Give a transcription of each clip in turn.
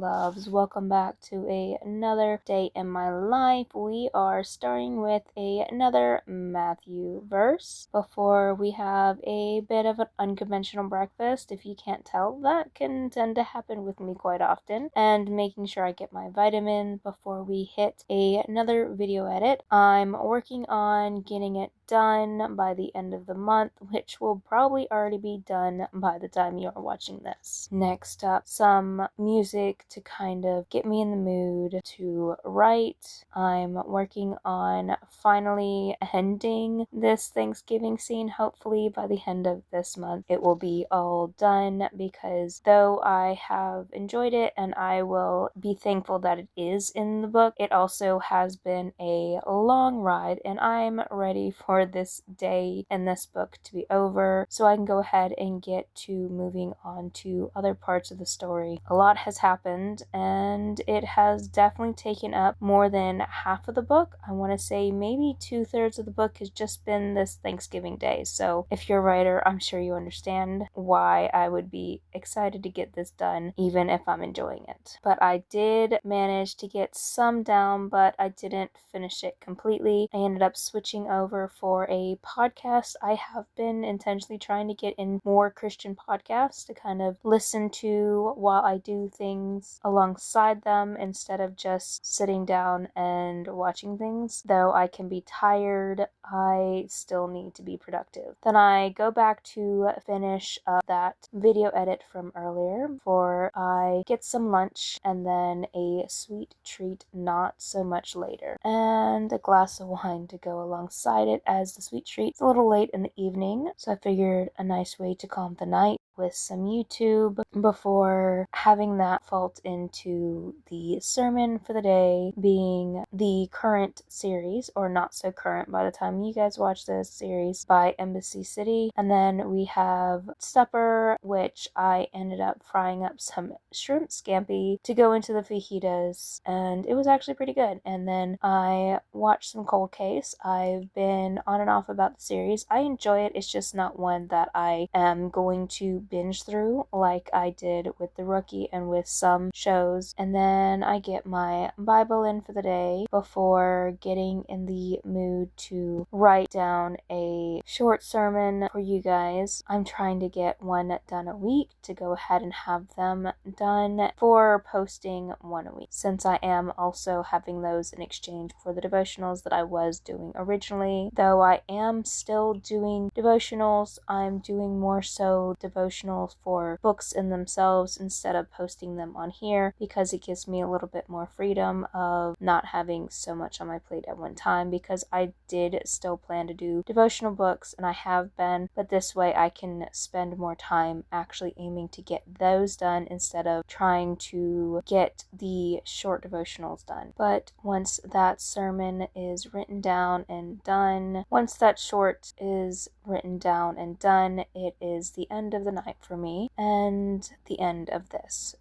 loves. Welcome back to another day in my life. We are starting with another Matthew verse before we have a bit of an unconventional breakfast. If you can't tell, that can tend to happen with me quite often, and making sure I get my vitamins before we hit another video edit. I'm working on getting it done by the end of the month, which will probably already be done by the time you are watching this. Next up, some music to kind of get me in the mood to write. I'm working on finally ending this Thanksgiving scene. Hopefully by the end of this month it will be all done, because though I have enjoyed it and I will be thankful that it is in the book, it also has been a long ride, and I'm ready for this day and this book to be over so I can go ahead and get to moving on to other parts of the story. A lot has happened, and it has definitely taken up more than half of the book. I want to say maybe 2/3 of the book has just been this Thanksgiving day. So if you're a writer, I'm sure you understand why I would be excited to get this done, even if I'm enjoying it. But I did manage to get some down, but I didn't finish it completely. I ended up switching over for a podcast. I have been intentionally trying to get in more Christian podcasts to kind of listen to while I do things alongside them, instead of just sitting down and watching things. Though I can be tired, I still need to be productive. Then I go back to finish up that video edit from earlier before I get some lunch, and then a sweet treat not so much later, and a glass of wine to go alongside it, as the sweet treat is a little late in the evening, so I figured a nice way to calm the night with some YouTube before having that fault into the sermon for the day, being the current series, or not so current by the time you guys watch this series, by Embassy City. And then we have supper, which I ended up frying up some shrimp scampi to go into the fajitas, and it was actually pretty good. And then I watched some Cold Case. I've been on and off about the series. I enjoy it. It's just not one that I am going to binge through like I did with The Rookie and with some shows. And then I get my Bible in for the day before getting in the mood to write down a short sermon for you guys. I'm trying to get one done a week to go ahead and have them done for posting one a week, since I am also having those in exchange for the devotionals that I was doing originally. Though I am still doing devotionals, I'm doing more so devotionals for books in themselves instead of posting them on here, because it gives me a little bit more freedom of not having so much on my plate at one time, because I did still plan to do devotional books, and I have been, but this way I can spend more time actually aiming to get those done instead of trying to get the short devotionals done. But once that sermon is written down and done, once that short is written down and done, it is the end of the night for me and the end of this.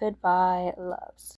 Goodbye, loves.